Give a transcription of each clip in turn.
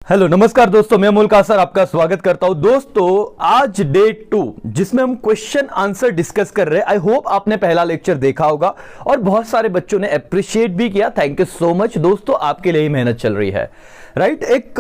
Hello नमस्कार दोस्तों, मैं अमोल कासर आपका स्वागत करता हूं। दोस्तों आज डे 2 जिसमें हम क्वेश्चन आंसर डिस्कस कर रहे हैं। आई होप आपने पहला लेक्चर देखा होगा और बहुत सारे बच्चों ने अप्रिशिएट भी किया। थैंक यू सो मच दोस्तों, आपके लिए ही मेहनत चल रही है। राइट, एक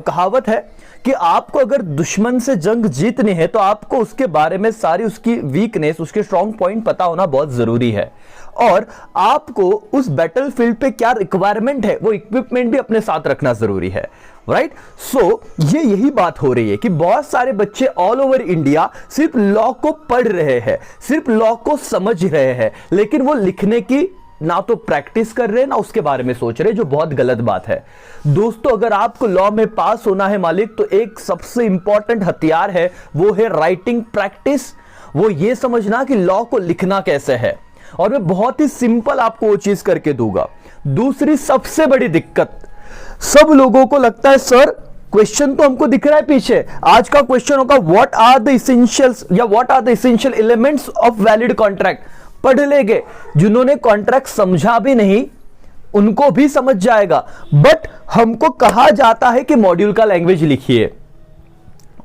कहावत है कि आपको अगर दुश्मन से जंग जीतनी है तो आपको उसके बारे में सारी उसकी वीकनेस, उसके स्ट्रॉन्ग पॉइंट पता होना बहुत जरूरी है और आपको उस बैटलफील्ड पे क्या रिक्वायरमेंट है वो इक्विपमेंट भी अपने साथ रखना जरूरी है। राइट, सो यही बात हो रही है कि बहुत सारे बच्चे ऑल ओवर इंडिया सिर्फ लॉ को पढ़ रहे हैं, सिर्फ लॉ को समझ रहे हैं, लेकिन वो लिखने की ना तो प्रैक्टिस कर रहे हैं ना उसके बारे में सोच रहे हैं, जो बहुत गलत बात है। दोस्तों अगर आपको लॉ में पास होना है मालिक, तो एक सबसे इंपॉर्टेंट हथियार है, वो है राइटिंग प्रैक्टिस। वो ये समझना कि लॉ को लिखना कैसे है, और मैं बहुत ही सिंपल आपको वो चीज करके दूंगा। दूसरी सबसे बड़ी दिक्कत, सब लोगों को लगता है सर क्वेश्चन तो हमको दिख रहा है पीछे, आज का क्वेश्चन होगा व्हाट आर द इसेंशियल्स या what are the essential elements of valid contract. पढ़ लेंगे, जिन्होंने कॉन्ट्रैक्ट समझा भी नहीं उनको भी समझ जाएगा, बट हमको कहा जाता है कि मॉड्यूल का लैंग्वेज लिखिए।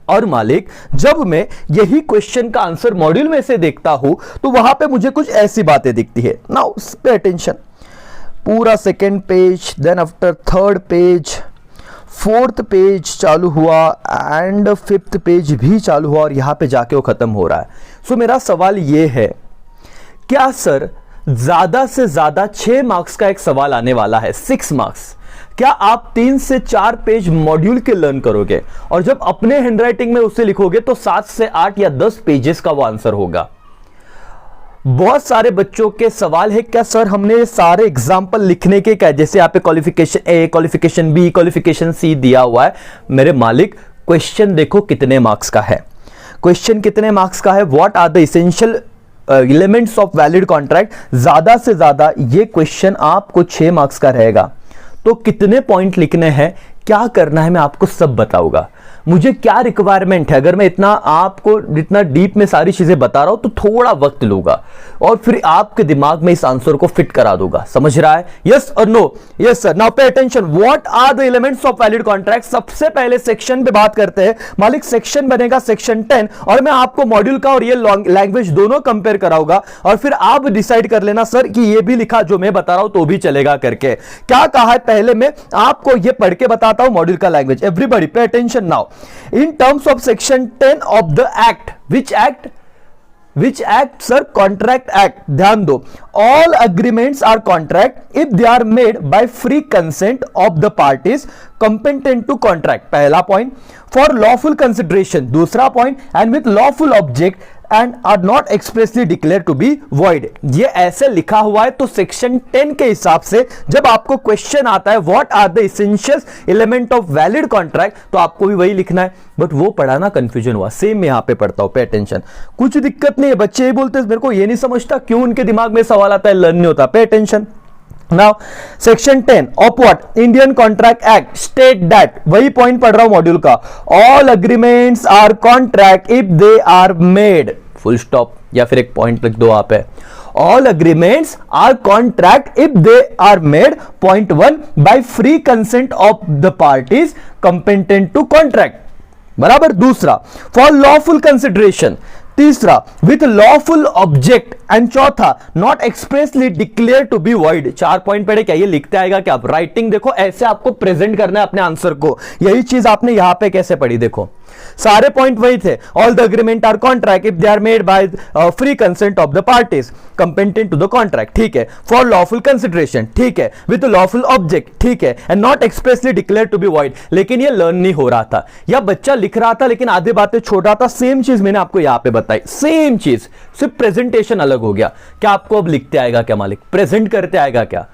और मालिक जब मैं यही क्वेश्चन का आंसर मॉड्यूल में से देखता हूं तो वहां पे मुझे कुछ ऐसी बातें दिखती है। नाउ पे अटेंशन, पूरा second page, then after third page, fourth page चालू हुआ एंड फिफ्थ पेज भी चालू हुआ और यहां पे जाके वो खत्म हो रहा है। सो मेरा सवाल ये है, क्या सर ज्यादा से ज्यादा 6 मार्क्स का एक सवाल आने वाला है, 6 मार्क्स, क्या आप 3 से 4 पेज मॉड्यूल के लर्न करोगे और जब अपने हैंडराइटिंग में उसे लिखोगे तो 7 से 8 या 10 पेजेस का वो आंसर होगा। बहुत सारे बच्चों के सवाल है, क्या सर हमने सारे एग्जाम्पल लिखने के क्या, जैसे यहाँ पे क्वालिफिकेशन ए, क्वालिफिकेशन बी, क्वालिफिकेशन सी दिया हुआ है। मेरे मालिक क्वेश्चन देखो कितने मार्क्स का है, क्वेश्चन कितने मार्क्स का है, what are the essential elements of valid contract. ज्यादा से ज्यादा ये क्वेश्चन आपको 6 मार्क्स का रहेगा। तो कितने पॉइंट लिखने हैं, क्या करना है, मैं आपको सब बताऊंगा। मुझे क्या रिक्वायरमेंट है, अगर मैं इतना आपको इतना डीप में सारी चीजें बता रहा हूं तो थोड़ा वक्त लूंगा और फिर आपके दिमाग में इस आंसर को फिट करा दूंगा। समझ रहा है? यस और no? Yes sir. Now pay attention, what are the elements of valid contract. सबसे पहले सेक्शन पे बात करते हैं मालिक। सेक्शन बनेगा सेक्शन 10 और मैं आपको मॉड्यूल का और ये लैंग्वेज दोनों कंपेयर कराऊंगा और फिर आप डिसाइड कर लेना सर कि ये भी लिखा जो मैं बता रहा हूं तो भी चलेगा करके। क्या कहा है पहले मैं आपको ये पढ़ के बताता हूं मॉड्यूल का लैंग्वेज। एवरीबॉडी पे attention now. In terms of section 10 of the act, which act sir? Contract act। ध्यान दो, all agreements are contract if they are made by free consent of the parties competent to contract। पहला point। For lawful consideration, दूसरा point। And with lawful object and are not expressly declared to be void। ये ऐसे लिखा हुआ है, तो section 10 के हिसाब से जब आपको क्वेश्चन आता है what are the essential element of valid contract, तो आपको भी वही लिखना है। बट वो पढ़ाना कंफ्यूजन हुआ, सेम मैं यहां पे पढ़ता हूं। पे अटेंशन, कुछ दिक्कत नहीं है। बच्चे ये बोलते हैं मेरे को ये नहीं समझता क्यों उनके दिमाग में सवाल आता है, लर्न नहीं होता। Pay attention now. Section 10 of what? Indian contract act state that, वही पॉइंट पढ़ रहा हूं मॉड्यूल का, all agreements are contract if they are made, full stop या फिर एक पॉइंट लिख दो आप है। All agreements are contract if they are made, point 1, by free consent of the parties competent to contract, बराबर। दूसरा फॉर लॉफुल कंसिडरेशन, तीसरा विथ लॉफुल ऑब्जेक्ट एंड चौथा not expressly declare to be void. 4 point पढ़े, क्या ये लिखते आएगा क्या? आप राइटिंग देखो, ऐसे आपको प्रेजेंट करना है अपने आंसर को। यही चीज आपने यहां पे कैसे पढ़ी देखो, सारे पॉइंट वही थे। All the agreement are contract if they are made by free consent of the parties competent to the contract, ठीक है। फॉर लॉफुल कंसिडरेशन, ठीक है। विद लॉफुल ऑब्जेक्ट, ठीक है। And not expressly declare to be void. लेकिन ये learn नहीं हो रहा था या बच्चा लिख रहा था लेकिन आधे बातें छोड़ रहा था। सेम चीज मैंने आपको यहां पे बताई, सेम चीज, सिर्फ प्रेजेंटेशन अलग हो गया। क्या आपको अब लिखते आएगा क्या मालिक? प्रेजेंट करते आएगा क्या?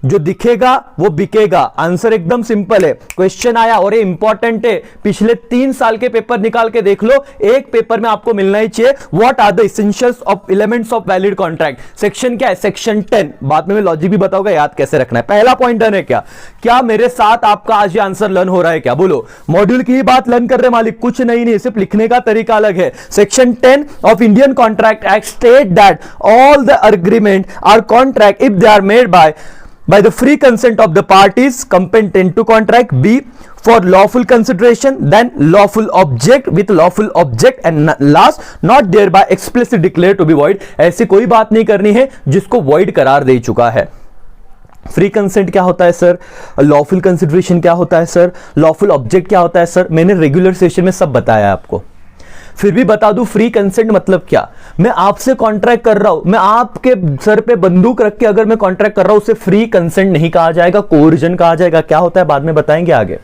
जो दिखेगा वो बिकेगा। आंसर एकदम सिंपल है। क्वेश्चन आया और ये इंपॉर्टेंट है, पिछले 3 साल के पेपर निकाल के देख लो, एक पेपर में आपको मिलना ही चाहिए what are the essentials of elements of valid contract. Section क्या है? सेक्शन 10। बाद में मैं लॉजिक भी बताऊंगा याद कैसे रखना है। पहला पॉइंट डन है क्या? क्या मेरे साथ आपका आज ये आंसर लर्न हो रहा है क्या? बोलो। मॉड्यूल की ही बात लर्न कर रहे मालिक, कुछ नहीं, सिर्फ लिखने का तरीका अलग है। Section 10 of Indian contract act state that all the agreement are contract if they are made by by the free consent of the parties competent to contract. B, for lawful consideration, then lawful object with lawful object, and last not thereby explicitly declared to be void. ऐसी कोई बात नहीं करनी है जिसको void करार दे चुका है. फ्री कंसेंट क्या होता है सर, लॉफुल कंसिडरेशन क्या होता है सर, लॉफुल ऑब्जेक्ट क्या होता है सर, मैंने रेगुलर सेशन में सब बताया आपको. फिर भी बता दूं फ्री कंसेंट मतलब क्या. मैं आपसे कॉन्ट्रैक्ट कर रहा हूं, मैं आपके सर पे बंदूक रख के अगर मैं कॉन्ट्रैक्ट कर रहा हूं, उसे फ्री कंसेंट नहीं कहा जाएगा, कोर्जन कहा जाएगा. क्या होता है बाद में बताएंगे आगे.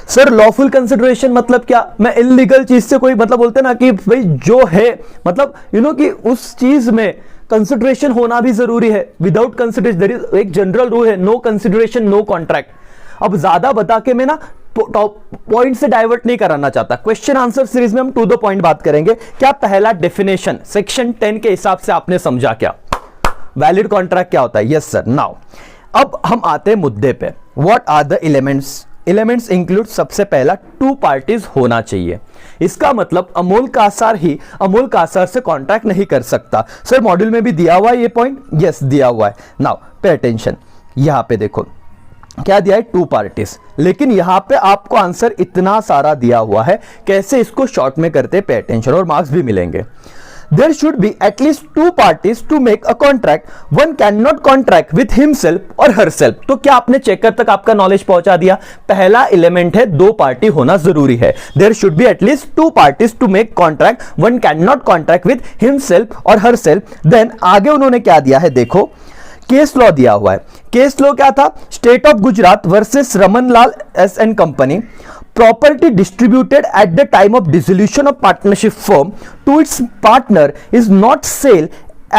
सर लॉफुल कंसिडरेशन मतलब क्या, मैं इलीगल चीज से कोई मतलब बोलते ना कि भाई जो है मतलब कि उस चीज में कंसिडरेशन होना भी जरूरी है. विदाउट कंसिडरेशन देयर इज एक जनरल रूल है, नो कंसिडरेशन नो कॉन्ट्रैक्ट. अब ज्यादा बता के मैं ना पॉइंट से डाइवर्ट नहीं कराना चाहता. क्वेश्चन आंसर सीरीज में हम टू द पॉइंट बात करेंगे. क्या पहला डेफिनेशन सेक्शन 10 के हिसाब से आपने समझा क्या, वैलिड कॉन्ट्रैक्ट क्या होता है. Yes sir. नाउ अब हम आते हैं मुद्दे पे. What are the elements. Elements include सबसे पहला टू पार्टीज होना चाहिए. इसका मतलब अमोल कासार ही अमोल कासार से कॉन्ट्रैक्ट नहीं कर सकता. सर मॉड्यूल में भी दिया हुआ है ये पॉइंट. यस दिया हुआ है. Now pay attention. यहां पे देखो क्या दिया है, टू पार्टीज. लेकिन यहां पे आपको आंसर इतना सारा दिया हुआ है, कैसे इसको शॉर्ट में करते पे अटेंशन, और मार्क्स भी मिलेंगे. There should be at least two parties to make a contract. One cannot contract with himself or herself. तो क्या आपने चेकर तक आपका नॉलेज पहुंचा दिया. पहला एलिमेंट है दो पार्टी होना जरूरी है. There should be at least two parties to make contract. One cannot contract with himself or herself. Then आगे उन्होंने क्या दिया है देखो, केस लॉ दिया हुआ है. केस लॉ क्या था, state of Gujarat versus Raman Lal S and company. Property distributed at the time of dissolution of partnership firm to its partner is not sale,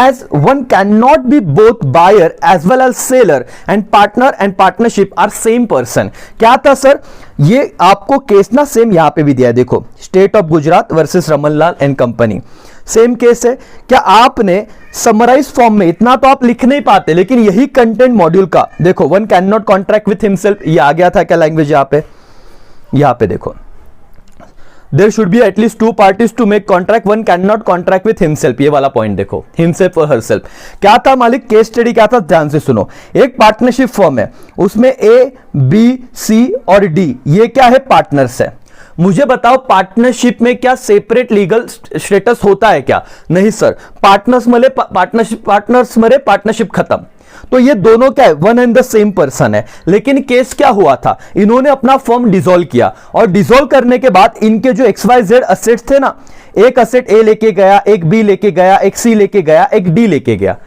as one cannot be both buyer as well as seller, and partner and partnership are same person. क्या था sir, ये आपको case ना same यहां पे भी दिया है. देखो state of Gujarat versus Ramanlal and company, same case है. क्या आपने समराइज फॉर्म में इतना तो आप लिख नहीं पाते, लेकिन यही कंटेंट मॉड्यूल का देखो, one can not contract with himself, ये आ गया था क्या लैंग्वेज. यहां पे देखो, there should be at least two parties to make contract, one can not contract with himself. ये वाला पॉइंट देखो, हिमसेल्फ और हरसेल्फ. क्या था मालिक, केस स्टडी क्या था, ध्यान से सुनो. एक पार्टनरशिप फॉर्म है, उसमें ए बी सी और डी ये क्या है, पार्टनर्स है. मुझे बताओ पार्टनरशिप में क्या सेपरेट लीगल स्टेटस होता है क्या, नहीं सर. पार्टनर्स मरे पार्टनरशिप खत्म. तो ये दोनों क्या है, one and the same person है. लेकिन केस क्या हुआ था, इन्होंने अपना फर्म डिसॉल्व किया, और डिसॉल्व करने के बाद इनके जो XYZ असेट्स थे ना, एक असेट ए लेके गया, एक बी लेके गया, एक सी लेके गया, एक डी लेके गया.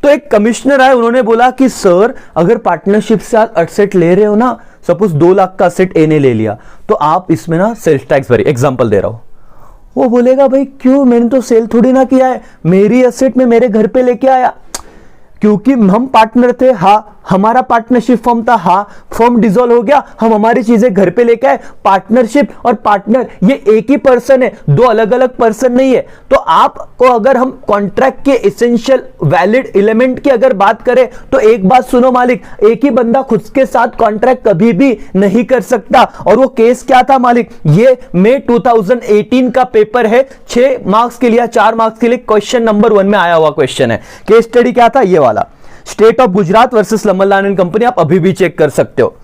तो एक कमिश्नर आए, उन्होंने बोला कि सर अगर पार्टनरशिप से आप असेट ले रहे हो ना, सपोज 2 लाख का असेट ए ने ले लिया, तो आप इसमें ना सेल्स टैक्स भरिए. एग्जांपल दे रहा हूं. वो बोलेगा भाई क्यों, मैंने तो सेल थोड़ी ना किया है, मेरी असेट में मेरे घर पे लेके आया. क्योंकि हम पार्टनर थे, हाँ हमारा पार्टनरशिप फॉर्म था, हाँ फॉर्म डिसॉल्व हो गया, हम हमारी चीजें घर पे लेके आए. पार्टनरशिप और पार्टनर ये एक ही पर्सन है, दो अलग अलग पर्सन नहीं है. तो आपको अगर हम कॉन्ट्रैक्ट के एसेंशियल वैलिड एलिमेंट की अगर बात करें, तो एक बात सुनो मालिक, एक ही बंदा खुद के साथ कॉन्ट्रैक्ट कभी भी नहीं कर सकता. और वो केस क्या था मालिक, ये मई 2018 का पेपर है, 6 मार्क्स के लिए 4 मार्क्स के लिए क्वेश्चन नंबर 1 में आया हुआ क्वेश्चन है. केस स्टडी क्या था, ये वाला state of Gujarat versus Ramanlal and company. आप अभी भी चेक कर सकते हो.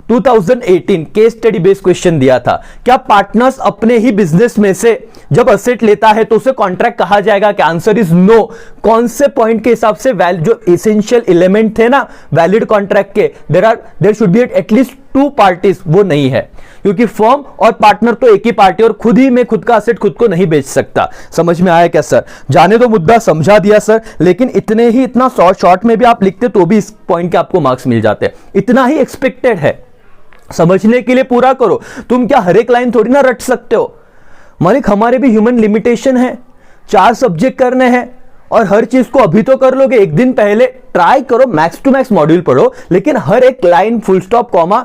2018 केस स्टडी बेस्ड क्वेश्चन दिया था. क्या पार्टनर्स अपने ही बिजनेस में से जब असेट लेता है तो उसे कॉन्ट्रैक्ट कहा जाएगा क्या, आंसर इज नो. कौन से पॉइंट के हिसाब से, जो एसेंशियल एलिमेंट थे ना वैलिड कॉन्ट्रैक्ट के, there should be at least two parties, वो नहीं है. क्योंकि फर्म और पार्टनर तो एक ही पार्टी, और खुद ही में खुद का असेट खुद को नहीं बेच सकता. समझ में आया क्या सर, जाने दो, मुद्दा समझा दिया सर. लेकिन इतने ही, इतना शॉर्ट में भी आप लिखते तो भी इस पॉइंट के आपको मार्क्स मिल जाते. इतना ही एक्सपेक्टेड है, समझने के लिए पूरा करो. तुम क्या हर एक लाइन थोड़ी ना रट सकते हो मालिक, हमारे भी ह्यूमन लिमिटेशन है, 4 सब्जेक्ट करने हैं, और हर चीज को अभी तो कर लोगे, एक दिन पहले ट्राई करो, मैक्स टू मैक्स मॉड्यूल पढ़ो. लेकिन हर एक लाइन फुल स्टॉप कॉमा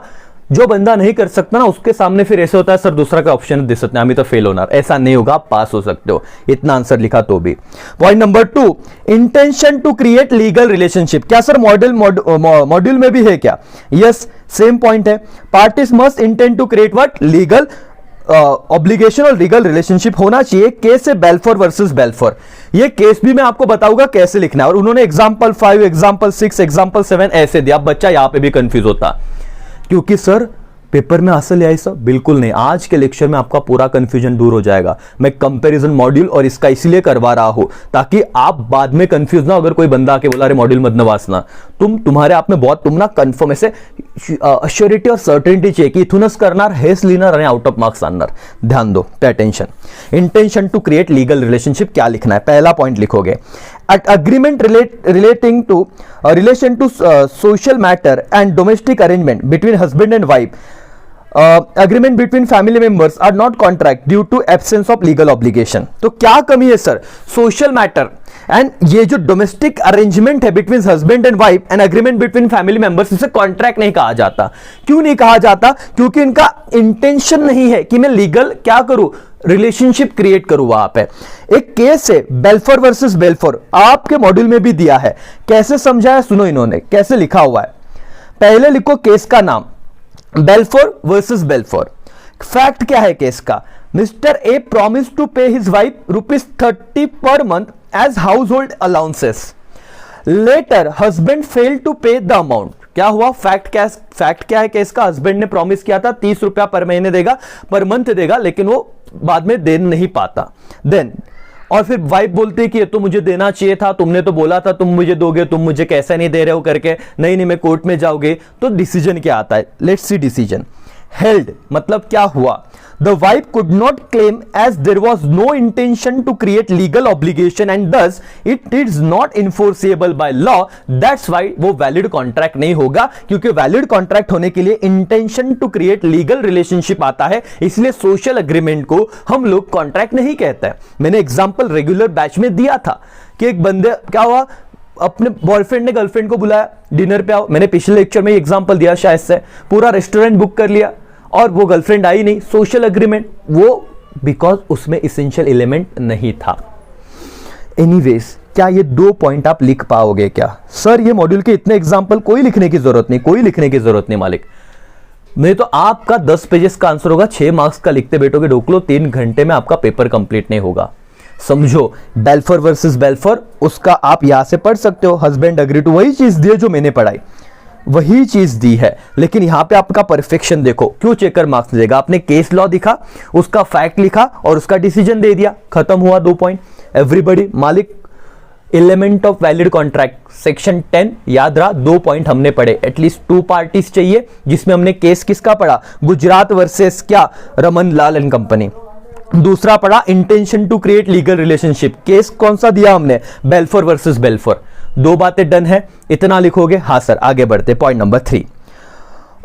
जो बंदा नहीं कर सकता ना, उसके सामने फिर ऐसे होता है सर दूसरा का ऑप्शन दे सकते हैं, हमें तो फेल होना. ऐसा नहीं होगा, आप पास हो सकते हो, इतना आंसर लिखा तो भी. Point number 2, intention to create legal relationship. क्या सर मॉड्यूल में भी है क्या, यस सेम पॉइंट है. Parties must intend to create what, legal obligation और लीगल रिलेशनशिप होना चाहिए। केस है बेल्फोर वर्सेस बेल्फोर। ये केस भी मैं आपको बताऊंगा कैसे लिखना है, और उन्होंने एग्जाम्पल 5, एग्जाम्पल 6, एग्जाम्पल 7 ऐसे दिया। बच्चा यहां पे भी कंफ्यूज होता, क्योंकि सर पेपर में असल आई सब बिल्कुल नहीं। आज के लेक्चर में आपका पूरा कंफ्यूजन दूर हो जाएगा। मैं कंपैरिजन मॉड्यूल और इसका इसलिए करवा रहा हूं ताकि आप बाद में कंफ्यूज ना, अगर कोई बंदा आके बोला अरे मॉड्यूल मत नवासना, तुम्हारे आप में बहुत, तुम ना कंफर्म ऐसे अश्योरिटी और सर्टेनिटी चाहिए की इथूनच करणार, हेच लिहिणार आणि आउट ऑफ मार्क्स आणणार। ध्यान दो, pay attention. Intention to create legal relationship क्या लिखना है, पहला पॉइंट लिखोगे agreement relating to relation to social matter and domestic arrangement between husband and wife. Agreement between family members are not contract due to absence of legal obligation. तो क्या कमी है sir, social matter and ये जो domestic arrangement है between husband and wife and agreement between family members, इसे contract नहीं कहा जाता। क्यों नहीं कहा जाता? क्योंकि इनका इंटेंशन नहीं है कि मैं लीगल क्या करूं, रिलेशनशिप क्रिएट करूं वहां पे। एक केस है बेल्फोर वर्सेस बेल्फोर, आपके मॉड्यूल में भी दिया है। कैसे समझाया सुनो, इन्होंने कैसे लिखा हुआ है। पहले लिखो केस का नाम, बेल्फोर वर्सेस बेल्फोर। फैक्ट क्या है केस का, mister A promise to pay his wife ₹30 per month as household allowances. Later husband fail to pay the amount. क्या हुआ, फैक्ट क्या है केस का, हस्बैंड ने प्रॉमिस किया था 30 रुपया पर महीने देगा, पर मंथ देगा, लेकिन वो बाद में दे नहीं पाता। देन और फिर वाइफ बोलती है कि ये तो मुझे देना चाहिए था, तुमने तो बोला था तुम मुझे दोगे, तुम मुझे कैसे नहीं दे रहे हो करके, नहीं मैं कोर्ट में जाओगे। तो डिसीजन क्या आता है, लेट्स सी डिसीजन। हेल्ड मतलब क्या हुआ, the wife could not claim as there was no intention to create legal obligation and thus it is not enforceable by law. That's why वो valid contract नहीं होगा, क्योंकि valid contract होने के लिए intention to create legal relationship आता है, इसलिए social agreement को हम लोग contract नहीं कहते हैं। मैंने एग्जाम्पल रेगुलर बैच में दिया था कि एक बंदे क्या हुआ, अपने बॉयफ्रेंड ने गर्लफ्रेंड को बुलाया डिनर पे आओ, मैंने पिछले लेक्चर में एग्जांपल दिया शायद से, पूरा रेस्टोरेंट बुक कर लिया और वो गर्लफ्रेंड आई नहीं, सोशल एग्रीमेंट, वो बिकॉज उसमें इसेंशियल एलिमेंट नहीं था। एनीवेज, क्या ये 2 पॉइंट आप लिख पाओगे क्या? सर ये मॉड्यूल के इतने एग्जांपल, कोई लिखने की जरूरत नहीं, कोई लिखने की जरूरत नहीं मालिक। नहीं तो आपका 10 पेजेस का आंसर होगा, 6 मार्क्स का लिखते बैठोगे ढोकलो, 3 घंटे में आपका पेपर कंप्लीट नहीं होगा। समझो, बेल्फोर वर्सेस बेल्फोर, उसका आप यहां से पढ़ सकते हो, हस्बैंड एग्री टू, वही चीज दी है जो मैंने पढ़ाई, वही चीज दी है, लेकिन यहां पे आपका परफेक्शन देखो, क्यों चेकर मार्क्स देगा। आपने केस लॉ दिखा, उसका फैक्ट लिखा और उसका डिसीजन दे दिया, खत्म हुआ 2 पॉइंट। एवरीबॉडी मालिक, element of valid contract section 10 याद रहा, 2 पॉइंट हमने पढ़े। एटलीस्ट 2 पार्टीज चाहिए, जिसमें हमने केस किसका पढ़ा, गुजरात वर्सेस क्या, रमन लाल एंड कंपनी। दूसरा पढ़ा intention to create legal relationship, case कौन सा दिया हमने, बेल्फोर वर्सेस बेल्फोर। 2 बातें डन है, इतना लिखोगे। हाँ सर, आगे बढ़ते, point number 3।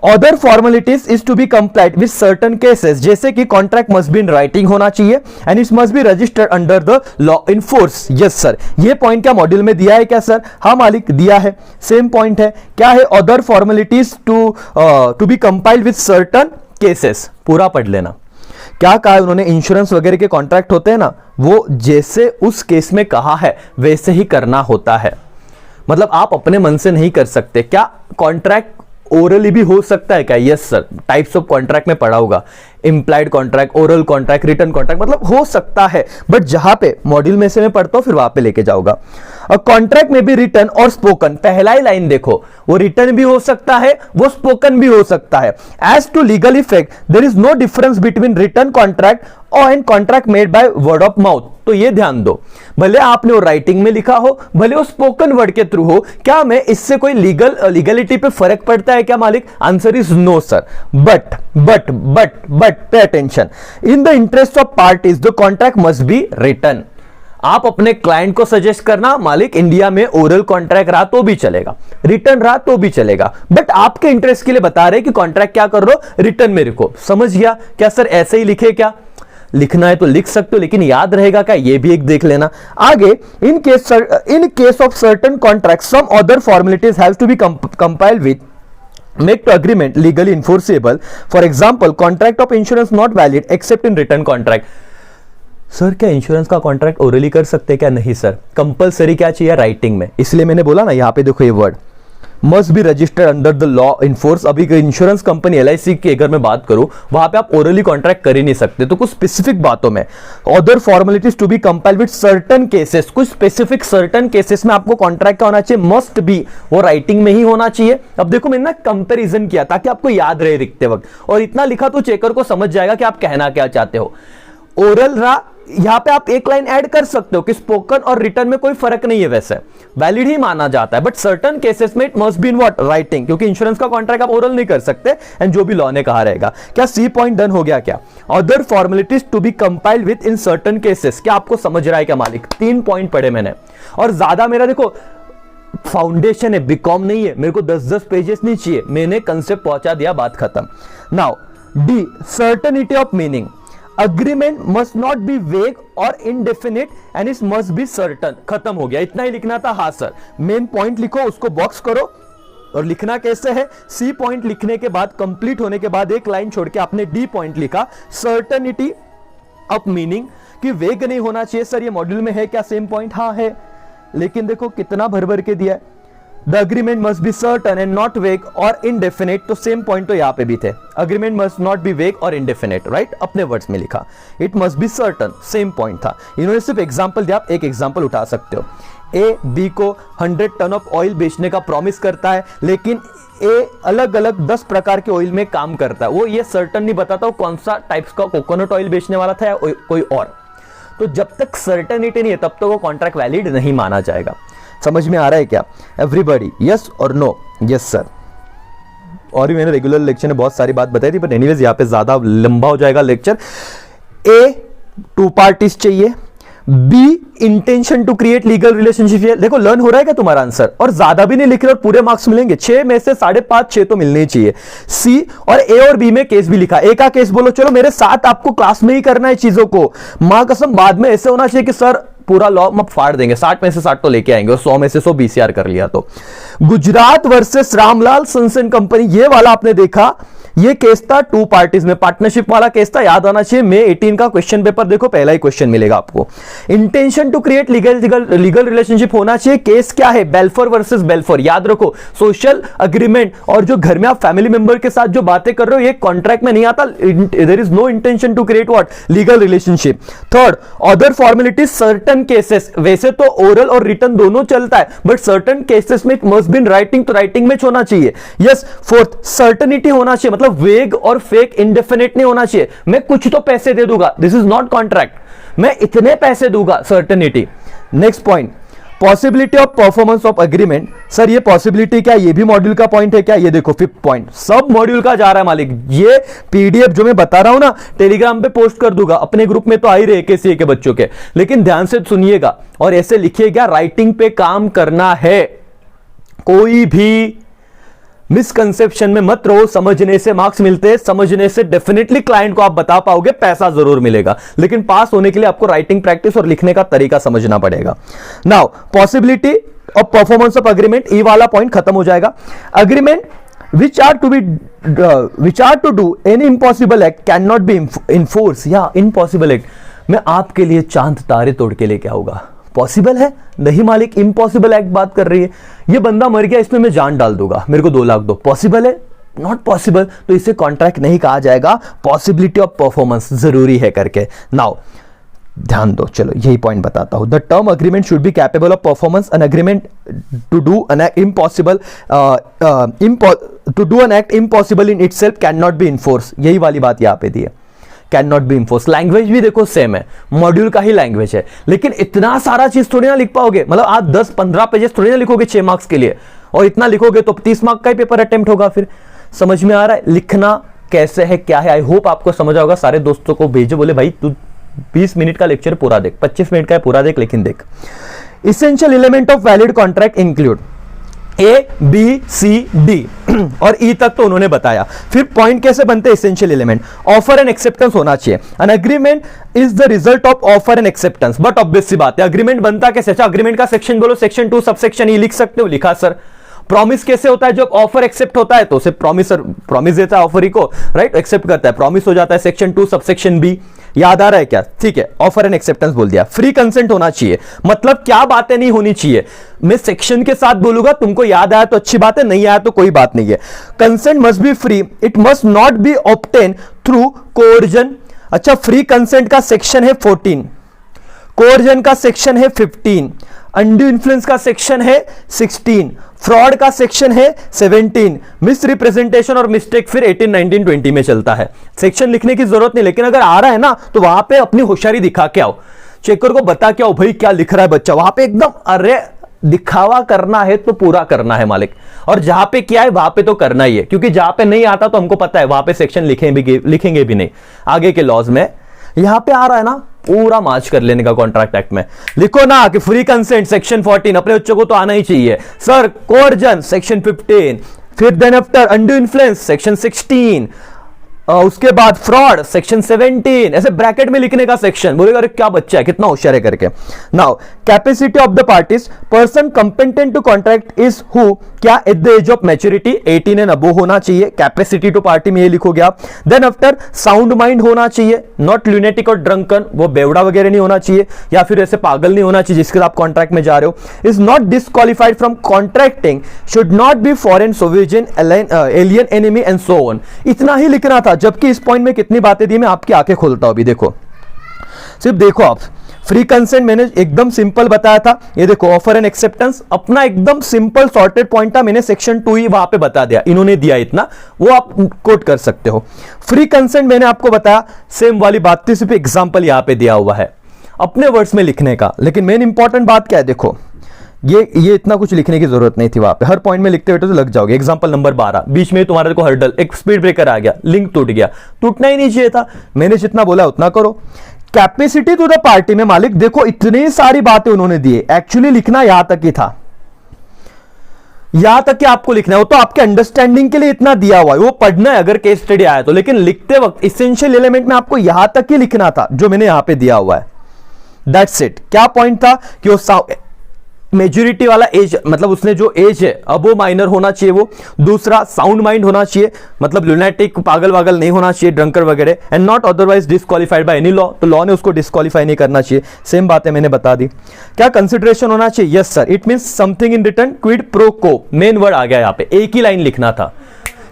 Other formalities is to be complied with certain cases, जैसे कि contract must be in writing होना चाहिए and it must be registered under the law in force. Yes sir, ये पॉइंट क्या मॉड्यूल में दिया है क्या सर? हाँ मालिक दिया है, सेम पॉइंट है। क्या है, other formalities to be compiled with certain cases, पूरा पढ़ लेना। क्या कहा है उन्होंने, इंश्योरेंस वगैरह के कॉन्ट्रैक्ट होते हैं ना, वो जैसे उस केस में कहा है वैसे ही करना होता है। मतलब आप अपने मन से नहीं कर सकते। क्या कॉन्ट्रैक्ट ओरली भी हो सकता है क्या? Yes sir, types of contract में पढ़ा होगा, implied contract, oral contract, return contract, मतलब हो सकता है, बट जहां पे मॉड्यूल में से मैं पढ़ता हूं फिर वहां पे लेके जाऊंगा। कॉन्ट्रैक्ट में भी रिटर्न और स्पोकन, पहला ही लाइन देखो, वो रिटर्न भी हो सकता है, वो स्पोकन भी हो सकता है। As to legal effect there is no difference between written contract और and contract made by word of mouth. तो ये ध्यान दो, भले आपने वो राइटिंग में लिखा हो, भले वो स्पोकन वर्ड के थ्रू हो, क्या मैं इससे कोई लीगलिटी पे फर्क पड़ता है क्या मालिक? Answer is no sir. But pay attention, in the interest of parties the contract must be written. आप अपने क्लाइंट को सजेस्ट करना, मालिक इंडिया में ओरल कॉन्ट्रैक्ट रहा तो भी चलेगा, रिटर्न रहा तो भी चलेगा, बट आपके इंटरेस्ट के लिए बता रहे कि कॉन्ट्रैक्ट क्या कर रहे हो, रिटर्न में लिखो। समझ गया क्या सर? ऐसे ही लिखे क्या? लिखना है तो लिख सकते हो, लेकिन याद रहेगा क्या, ये भी एक देख लेना। आगे, in case of certain contract some other formalities have to be compiled with make to agreement legally enforceable. For example, contract of insurance not valid except in written contract. Sir क्या इंश्योरेंस का contract orally कर सकते हैं क्या? नहीं sir, compulsory क्या चाहिए, writing में। इसलिए मैंने बोला ना, यहां पे देखो ये word, must be registered under the law in force. अभी इंश्योरेंस कंपनी LIC की अगर मैं बात करूं, वहां पे आप ओरली कॉन्ट्रैक्ट कर ही नहीं सकते, तो कुछ स्पेसिफिक बातों में other formalities to be compiled with certain cases, कुछ स्पेसिफिक सर्टेन केसेस में आपको कॉन्ट्रैक्ट का होना चाहिए, मस्ट बी, वो राइटिंग में ही होना चाहिए। अब देखो मैंने ना कंपेरिजन किया ताकि आपको याद रहे लिखते वक्त, और इतना लिखा तो चेकर को समझ जाएगा कि आप कहना क्या चाहते हो। ओरल रहा, यहां पे आप एक लाइन ऐड कर सकते हो कि स्पोकन और रिटन में कोई फर्क नहीं है, वैसे वैलिड ही माना जाता है, बट सर्टेन केसेस में it must be in what, writing, क्योंकि इंश्योरेंस का कॉन्ट्रैक्ट आप ओरल नहीं कर सकते, एंड जो भी लॉ ने कहा रहेगा। क्या सी पॉइंट डन हो गया क्या? Other formalities to be compiled with in certain cases, क्या आपको समझ रहा है क्या मालिक? 3 पॉइंट पढ़े मैंने, और ज्यादा मेरा देखो फाउंडेशन है, बीकॉम नहीं है, मेरे को 10-10 पेजेस नहीं चाहिए, मैंने कंसेप्ट पहुंचा दिया, बात खत्म। Now D, certainty of meaning, agreement must not B वेग और indefinite and it must be certain, खत्म हो गया, इतना ही लिखना था। हाँ सर, मेन पॉइंट लिखो, उसको बॉक्स करो, और लिखना कैसे है? सी पॉइंट लिखने के बाद, कंप्लीट होने के बाद एक लाइन छोड़ के आपने डी पॉइंट लिखा, सर्टेनिटी ऑफ मीनिंग, कि वेग नहीं होना चाहिए। सर ये मॉड्यूल में है क्या सेम पॉइंट? हाँ है, लेकिन देखो कितना भर भर के दिया है। The agreement must be certain and not वेग और इनडेफिनेट, तो सेम पॉइंट तो यहां पे भी थे, अग्रीमेंट मस्ट नॉट बी वेग और इनडेफिनेट, राइट, अपने वर्ड्स में लिखा। It must be certain, same point था। इन्होंने सिर्फ एग्जांपल दिया, आप एक एग्जांपल उठा सकते हो। ए बी को 100 टन ऑफ ऑयल बेचने का प्रॉमिस करता है, लेकिन ए अलग अलग 10 प्रकार के ऑयल में काम करता है, वो ये सर्टन नहीं बताता वो कौन सा टाइप्स का कोकोनट ऑयल बेचने वाला था या कोई और। तो जब तक सर्टेनिटी नहीं है तब तक वो कॉन्ट्रैक्ट वैलिड नहीं माना जाएगा। समझ में आ रहा है क्या एवरीबॉडी? यस और नो? Yes sir. और भी मैंने रेगुलर लेक्चर में बहुत सारी बात बताई थी, बट एनीवेज यहाँ पे ज्यादा लंबा हो जाएगा लेक्चर। ए 2 पार्टीज चाहिए, B intention to create legal relationship. देखो लर्न हो रहा है क्या तुम्हारा आंसर? और ज्यादा भी नहीं लिख रहे और पूरे मार्क्स मिलेंगे, 6 में से 5.5 6 तो मिलने ही चाहिए। सी और ए और बी में केस भी लिखा, ए का केस बोलो, चलो मेरे साथ आपको क्लास में ही करना है चीजों को, मां कसम बाद में ऐसे होना चाहिए कि सर पूरा लॉ मत फाड़ देंगे, 60 में से 60 तो लेके आएंगे और 100 में से 100 BCR कर लिया। तो Gujarat versus Ramlal sons and company, ये वाला आपने देखा, ये केस था 2 पार्टीज में, पार्टनरशिप वाला केस था, याद आना चाहिए। May 18 का क्वेश्चन पेपर देखो, पहला ही क्वेश्चन मिलेगा आपको। Intention to create legal relationship होना चाहिए। केस क्या है? बेल्फोर वर्सेस बेल्फोर, याद रखो, सोशल अग्रीमेंट, और जो घर में आप फैमिली मेंबर के साथ जो बातें कर रहे हो ये कॉन्ट्रैक्ट में नहीं आता। There is no intention to create what, legal relationship. Third, other formalities, certain cases, वैसे तो ओरल और रिटन दोनों चलता है, बट सर्टन केसेस में it must be in writing, तो राइटिंग में होना चाहिए। यस। फोर्थ, सर्टेनिटी होना चाहिए, मतलब वेग और फेक इंडेफिनिट नहीं होना चाहिए। मैं कुछ तो पैसे दे दूंगा, दिस इज नॉट कॉन्ट्रैक्ट, मैं इतने पैसे दूंगा, certainty. Next point, possibility of performance of agreement. Sir ये पॉसिबिलिटी क्या, ये भी मॉड्यूल का पॉइंट है क्या? ये देखो 5th पॉइंट, सब मॉड्यूल का जा रहा है मालिक। ये पीडीएफ जो मैं बता रहा हूं ना, टेलीग्राम पे पोस्ट कर दूंगा, अपने ग्रुप में तो आ ही रहे KCA के बच्चों के, लेकिन ध्यान से सुनिएगा और ऐसे लिखिएगा, राइटिंग पे काम करना है, कोई भी मिसकंसेप्शन में मत रहो। समझने से मार्क्स मिलते हैं, समझने से डेफिनेटली क्लाइंट को आप बता पाओगे, पैसा जरूर मिलेगा, लेकिन पास होने के लिए आपको राइटिंग प्रैक्टिस और लिखने का तरीका समझना पड़ेगा। Now possibility of performance of agreement, ये वाला पॉइंट खत्म हो जाएगा। Agreement which are to do any impossible act cannot be enforced, या impossible act, मैं आपके लिए चांद तारे तोड़ के लेके आऊंगा, पॉसिबल है नहीं मालिक, इम्पॉसिबल एक्ट बात कर रही है। ये बंदा मर गया, इसमें मैं जान डाल दूंगा, मेरे को 2 लाख दो, पॉसिबल है? नॉट पॉसिबल, तो इसे कॉन्ट्रैक्ट नहीं कहा जाएगा, पॉसिबिलिटी ऑफ परफॉर्मेंस जरूरी है करके। नाउ ध्यान दो, चलो यही पॉइंट बताता हूं। The term agreement should be capable of performance, an agreement to do an act impossible in itself can not be enforce, यही वाली बात यहां पे दी है, can not be enforce. Language भी देखो सेम है, मॉड्यूल का ही लैंग्वेज है, लेकिन इतना सारा चीज थोड़ी ना लिख पाओगे, मतलब आप 10-15 पेजेस थोड़ी ना लिखोगे 6 मार्क्स के लिए, और इतना लिखोगे तो 30 मार्क का ही पेपर अटेम्प्ट होगा। फिर समझ में आ रहा है लिखना कैसे है, क्या है? आई होप आपको समझ आओगा। सारे दोस्तों को भेजो, बोले भाई तू 20 मिनट का लेक्चर पूरा देख, 25 मिनट का है पूरा देख, लेकिन देख। Essential element of valid contract include A, B, C, D और E तक तो उन्होंने बताया। फिर पॉइंट कैसे बनते हैं essential element? Offer and acceptance होना चाहिए। An agreement is the result of offer and acceptance, but obvious सी बात है अग्रीमेंट बनता कैसे? अच्छा अग्रीमेंट का सेक्शन बोलो, सेक्शन 2 सबसेक्शन E लिख सकते हो, लिखा सर। प्रॉमिस कैसे होता है? जब ऑफर एक्सेप्ट होता है तो उसे प्रॉमिस देता है ऑफर को, राइट, एक्सेप्ट करता है, प्रॉमिस हो जाता है, सेक्शन 2 सबसेक्शन B। याद आ रहा है क्या? ठीक है, ऑफर एंड एक्सेप्टेंस बोल दिया। फ्री कंसेंट होना चाहिए, मतलब क्या बातें नहीं होनी चाहिए, मैं सेक्शन के साथ बोलूंगा, तुमको याद आया तो अच्छी बात है, नहीं आया तो कोई बात नहीं है। Consent must be free, it must not B obtain through coercion. अच्छा, फ्री कंसेंट का सेक्शन है 14, कोर्जन का सेक्शन है 15, अनड्यू इन्फ्लुएंस का सेक्शन है 16, फ्रॉड का सेक्शन है 17, मिस रिप्रेजेंटेशन और मिस्टेक फिर 18, 19, 20 में चलता है। सेक्शन लिखने की जरूरत नहीं, लेकिन अगर आ रहा है ना तो वहां पे अपनी होशियारी दिखा के आओ, चेकर को बता के आओ भाई क्या लिख रहा है बच्चा, वहां पे एकदम अरे दिखावा करना है तो पूरा करना है मालिक, और जहां पे क्या है वहां पे तो करना ही है, क्योंकि जहां पे नहीं आता तो हमको पता है वहां पे सेक्शन लिखेंगे भी नहीं आगे के लॉज में। यहां पे आ रहा है ना, पूरा मार्च कर लेने का कॉन्ट्रैक्ट एक्ट में। लिखो ना कि फ्री कंसेंट सेक्शन 14, अपने बच्चों को तो आना ही चाहिए सर। कोर्जन सेक्शन 15, फिर then after undue influence section 16, उसके बाद फ्रॉड सेक्शन 17, ऐसे ब्रैकेट में लिखने का सेक्शन। बोलेगा अरे क्या बच्चा है, कितना होशियार है करके। Now capacity of the parties, person competent to contract is who, क्या at the age of maturity 18 and above होना चाहिए। कैपेसिटी टू पार्टी में ये लिखोगे आप। देन आफ्टर साउंड माइंड होना चाहिए, नॉट ल्यूनेटिक और ड्रंकन, वो बेवड़ा वगैरह नहीं होना चाहिए, या फिर ऐसे पागल नहीं होना चाहिए जिसके आप कॉन्ट्रैक्ट में जा रहे हो। Is not disqualified from contracting, should not be foreign sovereign alien enemy and so on. इतना ही लिखना था, जबकि इस पॉइंट में कितनी बातें दी मैं आपकी आंखें खोलता हूं। अभी देखो, सिर्फ देखो आप, फ्री कंसेंट मैंने एकदम सिंपल बताया था, ये देखो ऑफर एंड एक्सेप्टेंस अपना एकदम सिंपल सॉर्टेड पॉइंट था, मैंने सेक्शन 2 ही वहां पे बता दिया, इन्होंने दिया इतना, वो आप कोट कर सकते हो। फ्री कंसेंट मैंने आपको बताया, सेम वाली बात थी, सिर्फ एग्जांपल यहां पे दिया हुआ है अपने वर्ड्स में लिखने का। लेकिन मेन इंपॉर्टेंट बात क्या है, देखो ये इतना कुछ लिखने की जरूरत नहीं थी वहां पे, हर पॉइंट में लिखते हुए तो लग जाओगे। एग्जांपल नंबर 12, बीच में तुम्हारे को हर्डल, एक स्पीड ब्रेकर आ गया, लिंक टूट गया, टूटना ही नहीं चाहिए था, मैंने जितना बोला उतना करो। कैपेसिटी टू द पार्टी में मालिक देखो इतनी सारी बातें उन्होंने दी, एक्चुअली लिखना यहां तक ही था, यहां तक कि आपको लिखना है, वो तो आपके अंडरस्टैंडिंग के लिए इतना दिया हुआ है, वो पढ़ना है अगर केस स्टडी आया तो, लेकिन लिखते वक्त इसेंशियल एलिमेंट में आपको यहां तक ही लिखना था जो मैंने यहां पे दिया हुआ है। That's it. क्या पॉइंट था कि वो मेजोरिटी वाला एज, मतलब उसने जो एज है अब वो माइनर होना चाहिए, वो दूसरा साउंड माइंड होना चाहिए, मतलब लुनेटिक पागल वागल नहीं होना चाहिए, ड्रंकर वगैरह, and not otherwise disqualified by any law, तो लॉ ने उसको डिस्क्वालीफाई नहीं करना चाहिए। सेम बातें मैंने बता दी। क्या कंसिडरेशन होना चाहिए? Yes sir, it means something in return quid pro को, मेन वर्ड आ गया यहां पे, एक ही लाइन लिखना था।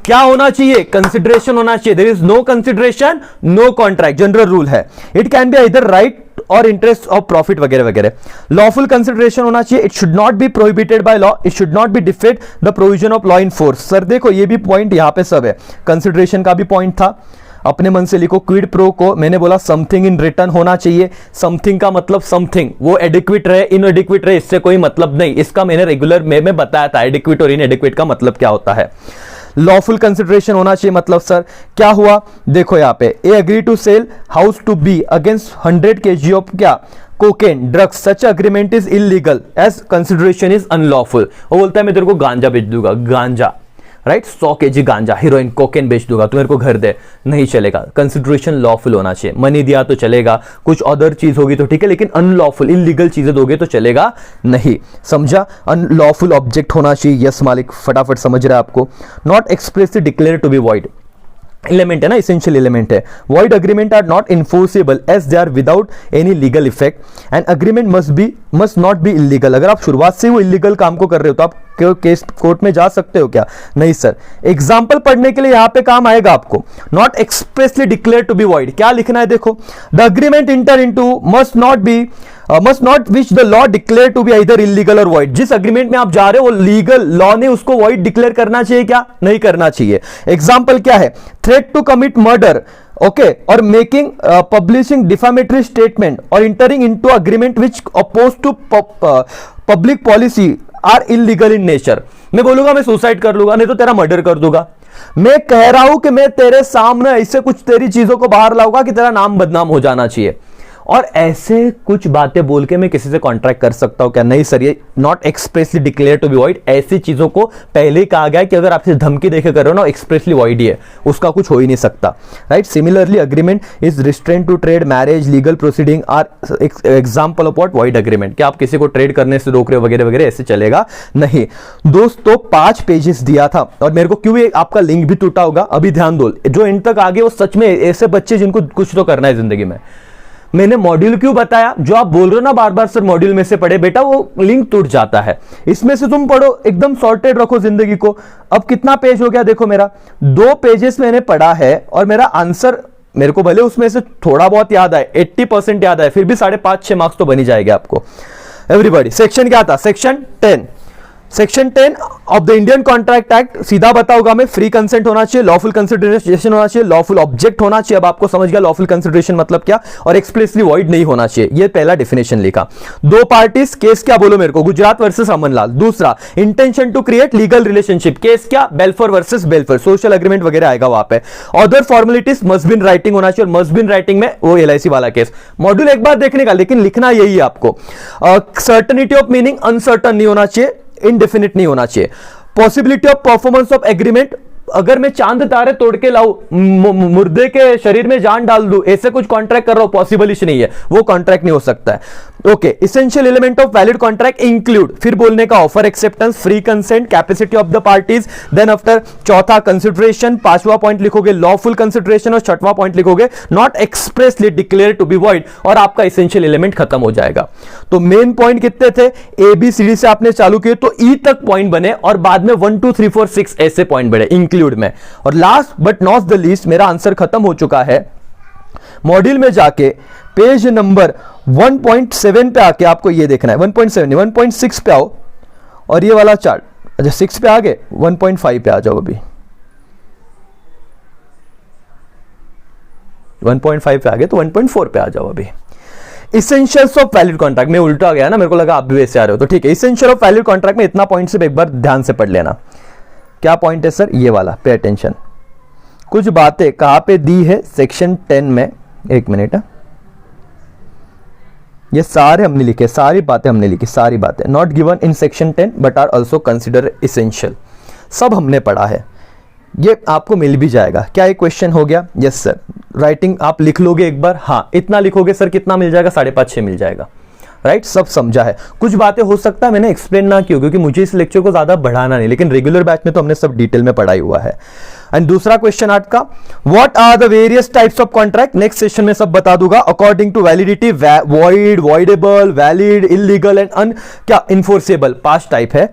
क्या होना चाहिए? कंसिडरेशन होना चाहिए। There is no consideration no contract, general rule है। It can be either right or interest of profit वगैरह वगैरह। लॉफुल कंसिडरेशन होना चाहिए, it should not be prohibited by law, it should not be defeat the provision of law in force. Sir देखो ये भी point यहां पे सब है, कंसिडरेशन का भी पॉइंट था, अपने मन से लिखो। क्विड प्रो को मैंने बोला समथिंग इन रिटर्न होना चाहिए, समथिंग का मतलब समथिंग, वो एडिक्विट रहे इनएडिक्विट रहे इससे कोई मतलब नहीं, इसका मैंने रेगुलर में बताया था एडिक्विट और इनएडिक्विट का मतलब क्या होता है। लॉफुल कंसिडरेशन होना चाहिए, मतलब सर क्या हुआ, देखो यहां पे a agree to sell house to be against 100 kg of क्या cocaine drugs, such agreement is illegal as consideration is unlawful. वो बोलता है मैं तेरे को गांजा बेच दूंगा, गांजा राइट, 100 kg गांजा, हीरोइन, कोकेन बेच दूंगा, तू मेरे को घर दे, नहीं चलेगा। कंसिडरेशन लॉफुल होना चाहिए, मनी दिया तो चलेगा, कुछ अदर चीज होगी तो ठीक है, लेकिन अनलॉफुल इलीगल चीजें दोगे तो चलेगा नहीं, समझा। अनलॉफुल ऑब्जेक्ट होना चाहिए, यस मालिक, फटाफट समझ रहा है आपको। Not expressly declare to be void, element है ना, इसेंशियल एलिमेंट है। Void agreement are not enforceable as they are without any legal effect and agreement must not be illegal. अगर आप शुरुआत से वो इलीगल काम को कर रहे हो तो आप केस कोर्ट में जा सकते हो क्या? नहीं सर। एग्जाम्पल पढ़ने के लिए यहां पे काम आएगा आपको, not expressly declare to be void, क्या लिखना है देखो, the agreement enter into must not which the law declare to be either illegal और वॉइड। जिस अग्रीमेंट में आप जा रहे हो वो लीगल, लॉ ने उसको वॉइड डिक्लेयर करना चाहिए क्या? नहीं करना चाहिए। एग्जाम्पल क्या है, threat to commit murder, okay, और मेकिंग पब्लिशिंग डिफामेटरी स्टेटमेंट और entering into agreement which oppose to public policy are illegal in nature. मैं बोलूंगा मैं सुसाइड कर लूंगा, नहीं तो तेरा मर्डर कर दूंगा। मैं कह रहा हूं कि मैं तेरे सामने ऐसे कुछ तेरी चीजों को बाहर लाऊंगा कि तेरा नाम बदनाम हो जाना चाहिए, और ऐसे कुछ बातें बोल के मैं किसी से कॉन्ट्रैक्ट कर सकता हूं क्या? नहीं सर, ये not expressly declare to be void. ऐसी चीजों को पहले ही कहा गया है कि अगर आपसे धमकी देके कर रहे हो ना, एक्सप्रेसली वॉइड ही है, उसका कुछ हो ही नहीं सकता, right. Similarly agreement is restraint to trade, marriage, legal proceeding are example of what? Void agreement. कि आप किसी को ट्रेड करने से रोक रहे हो वगैरह वगैरह, ऐसे चलेगा नहीं। दोस्तों 5 पेजेस दिया था और मेरे को क्यों आपका लिंक भी टूटा होगा, अभी ध्यान दो। जो इन तक आगे वो सच में ऐसे बच्चे जिनको कुछ तो करना है जिंदगी में। मैंने मॉड्यूल क्यों बताया? जो आप बोल रहे हो ना बार बार सर मॉड्यूल में से पढ़े, बेटा वो लिंक टूट जाता है। इसमें से तुम पढ़ो, एकदम सॉर्टेड रखो जिंदगी को। अब कितना पेज हो गया देखो, मेरा 2 पेजेस मैंने पढ़ा है और मेरा आंसर, मेरे को भले उसमें से थोड़ा बहुत याद आए, 80% याद आए, फिर भी 5.5-6 मार्क्स तो बनी जाएंगे आपको। एवरीबॉडी, सेक्शन क्या था? Section 10। Section 10 of the Indian contract act, सीधा बताऊंगा मैं, फ्री कंसेंट होना चाहिए, लॉफुल कंसिडरेशन होना चाहिए, लॉफुल ऑब्जेक्ट होना चाहिए। अब आपको समझ गया लॉफुल कंसिडरेशन मतलब क्या, और एक्सप्रेसली वॉइड नहीं होना चाहिए। ये पहला डेफिनेशन लिखा। 2 पार्टीज, केस क्या बोलो मेरे को? गुजरात वर्सेस अमनलाल। दूसरा, intention to create legal relationship, case क्या? Balfour versus Balfour, social agreement वगैरह आएगा वहां पे। Other formalities must be in writing होना चाहिए, और मस्ट बी इन राइटिंग में वो LIC वाला केस। मॉड्यूल एक बार देखने का, लेकिन लिखना यही है आपको। सर्टेनिटी ऑफ मीनिंग, अनसर्टन नहीं होना चाहिए, इनडेफिनिट नहीं होना चाहिए। Possibility of performance of agreement, अगर मैं चांद तारे तोड़ के लाऊं, मुर्दे के शरीर में जान डाल दूं, ऐसे कुछ कॉन्ट्रैक्ट कर रहा हूं, पॉसिबल ही नहीं है, वो कॉन्ट्रैक्ट नहीं हो सकता है। Okay, essential element of valid contract include, फिर बोलने का offer acceptance, free consent, capacity of the parties, then after चौथा कंसिडरेशन, 5वां पॉइंट लिखोगे लॉफुल कंसिडरेशन, और 6वां पॉइंट लिखोगे not expressly declare to be void, और आपका इसेंशियल एलिमेंट खत्म हो जाएगा। तो मेन पॉइंट कितने थे? ABCD से आपने चालू किए तो E तक पॉइंट बने, और बाद में 1 2 3 4 6 ऐसे पॉइंट बने इंक्लूड में। और last but not the least, मेरा आंसर खत्म हो चुका है। मॉड्यूल में जाके पेज नंबर 1.7 पे आके आपको ये देखना है, 1.7 नहीं 1.6 पे आओ, और ये वाला चार्ट, अच्छा 6 पे आ गए, 1.5 पे आ जाओ। अभी 1.5 पे आ गए तो 1.4 पे आ जाओ। अभी इसेंशियल्स ऑफ वैलिड कॉन्ट्रैक्ट में उल्टा गया ना, मेरे को लगा आप भी वैसे आ रहे हो, तो ठीक है। इसेंशियल ऑफ वैलिड कॉन्ट्रैक्ट में इतना पॉइंट सिर्फ एक बार ध्यान से पढ़ लेना। क्या पॉइंट है सर? ये वाला, पे अटेंशन। कुछ बातें कहां पे दी है? सेक्शन 10 में। एक मिनट, ये सारे हमने लिखे, सारी बातें हमने लिखी, सारी बातें not given in section 10 but are also consider essential, सब हमने पढ़ा है। ये आपको मिल भी जाएगा। क्या ये क्वेश्चन हो गया? Yes sir. राइटिंग आप लिख लोगे एक बार? हाँ। इतना लिखोगे सर कितना मिल जाएगा? 5.5-6 मिल जाएगा, राइट। सब समझा है। कुछ बातें हो सकता है मैंने एक्सप्लेन ना की, क्योंकि मुझे इस लेक्चर को ज्यादा बढ़ाना नहीं, लेकिन रेगुलर बैच में तो हमने सब डिटेल में पढ़ाई हुआ है। एंड दूसरा क्वेश्चन 8 का, what are the various types of contract? Next session में सब बता दूंगा। According to validity, void, voidable, valid, illegal and क्या इनफोर्सेबल, 5 टाइप है।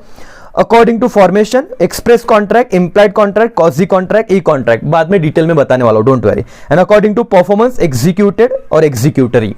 According to formation, express contract, implied contract, quasi contract, e contract, बाद में detail में बताने वाला हूं, don't worry. And according to performance, executed or executory.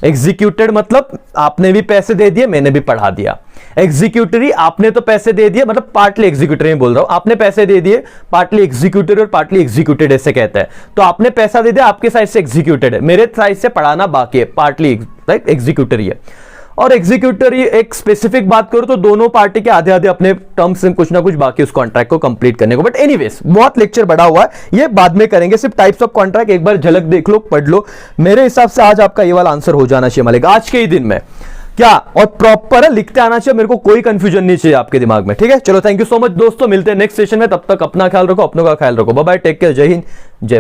Executed मतलब आपने भी पैसे दे दिए, मैंने भी पढ़ा दिया। एग्जीक्यूटरी, आपने तो पैसे दे दिए, मतलब पार्टली एग्जीक्यूटरी में बोल रहा हूं, आपने पैसे दे दिए, पार्टली एग्जीक्यूटेड और पार्टली एग्जीक्यूटेड ऐसे कहता है। तो आपने पैसा दे दिया, आपके साइड से एग्जीक्यूटेड है, मेरे साइड से पढ़ाना बाकी है, पार्टली राइट एग्जीक्यूटरी है। और एग्जीक्यूटरी एक स्पेसिफिक बात करो तो दोनों पार्टी के आधे आधे अपने टर्म्स में कुछ ना कुछ बाकी उस कॉन्ट्रैक्ट को कंप्लीट करने को। बट एनीवेज बहुत लेक्चर बड़ा हुआ है, ये बाद में करेंगे। सिर्फ टाइप्स ऑफ कॉन्ट्रैक्ट एक बार झलक देख लो, पढ़ लो। मेरे हिसाब से आज आपका ये वाला आंसर हो जाना चाहिए मलिक, आज के ही दिन में। क्या और प्रॉपर लिखते आना चाहिए, मेरे को कोई कंफ्यूजन नहीं चाहिए आपके दिमाग में, ठीक है। चलो थैंक यू सो मच दोस्तों, मिलते हैं नेक्स्ट सेशन में, तब तक अपना ख्याल रखो, अपनों का ख्याल रखो। बाय बाय, टेक केयर, जय हिंद, जय